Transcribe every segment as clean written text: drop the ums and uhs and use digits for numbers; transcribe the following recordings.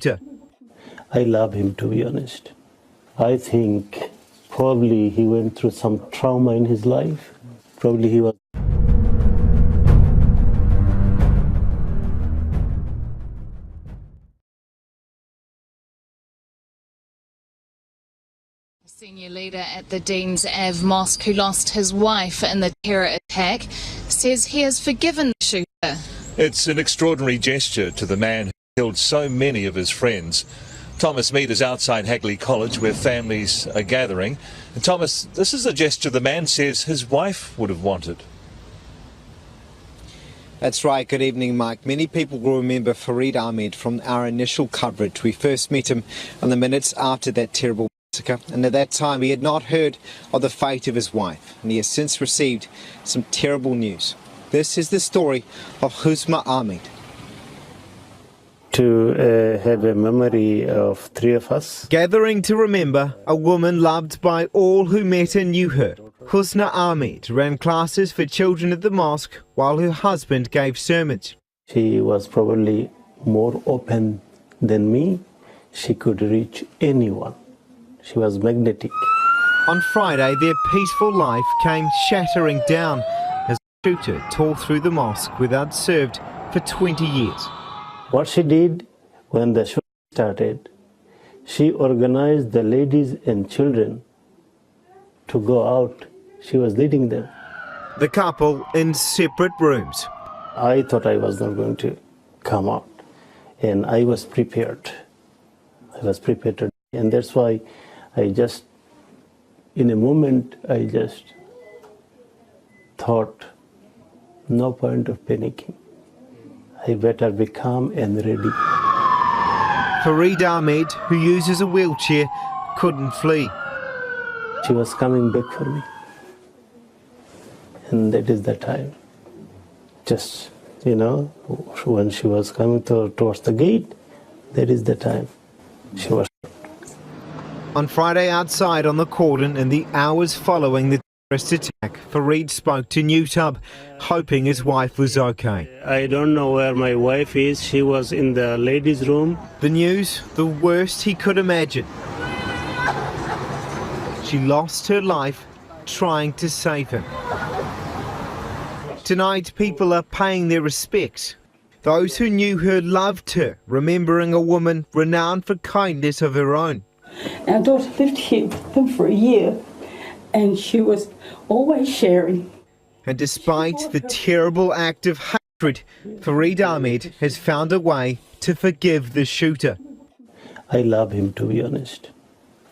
shooter. I love him, to be honest. I think probably he went through some trauma in his life. Probably he was. Senior leader at the Dean's Ave Mosque, who lost his wife in the terror attack, says he has forgiven the shooter. It's an extraordinary gesture to the man who killed so many of his friends. Thomas Mead is outside Hagley College where families are gathering. And Thomas, this is a gesture the man says his wife would have wanted. That's right. Good evening, Mike. Many people will remember Farid Ahmed from our initial coverage. We first met him in the minutes after that terrible massacre, and at that time he had not heard of the fate of his wife, and he has since received some terrible news. This is the story of Husma Ahmed. To have a memory of three of us. Gathering to remember a woman loved by all who met and knew her. Husna Ahmed ran classes for children at the mosque while her husband gave sermons. She was probably more open than me. She could reach anyone. She was magnetic. On Friday, their peaceful life came shattering down as the shooter tore through the mosque without served for 20 years. What she did when the show started, she organized the ladies and children to go out. She was leading them. The couple in separate rooms. I thought I was not going to come out, and I was prepared. And that's why I just, in a moment, I just thought, no point of panicking. I better be calm and ready. Farid Ahmed, who uses a wheelchair, couldn't flee. She was coming back for me. And that is the time. Just, when she was coming towards the gate, that is the time she was. On Friday outside on the cordon in the hours following the terrorist attack, Farid spoke to Newtub, hoping his wife was okay. I don't know where my wife is. She was in the ladies' room. The news, the worst he could imagine. She lost her life trying to save him. Tonight, people are paying their respects. Those who knew her loved her, remembering a woman renowned for kindness of her own. Our daughter lived here with him for a year, and she was always sharing. And despite the terrible act of hatred, Farid Ahmed has found a way to forgive the shooter. I love him, to be honest.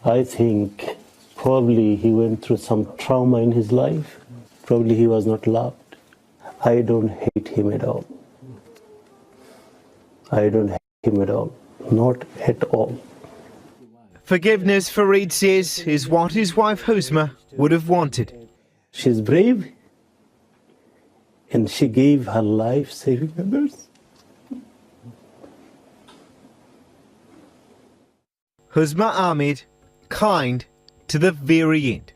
I think probably he went through some trauma in his life. Probably he was not loved. I don't hate him at all. I don't hate him at all. Not at all. Forgiveness, Farid says, is what his wife Husma would have wanted. She's brave, and she gave her life saving others. Husma Ahmed, kind to the very end.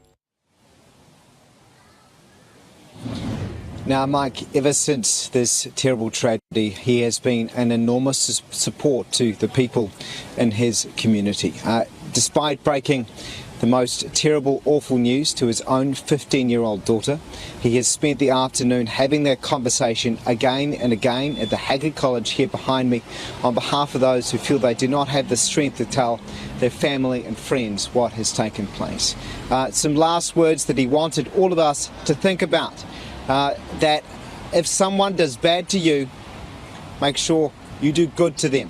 Now, Mike, ever since this terrible tragedy, he has been an enormous support to the people in his community. Despite breaking the most terrible, awful news to his own 15-year-old daughter, he has spent the afternoon having that conversation again and again at the Hagley College here behind me on behalf of those who feel they do not have the strength to tell their family and friends what has taken place. Some last words that he wanted all of us to think about. That if someone does bad to you, make sure you do good to them.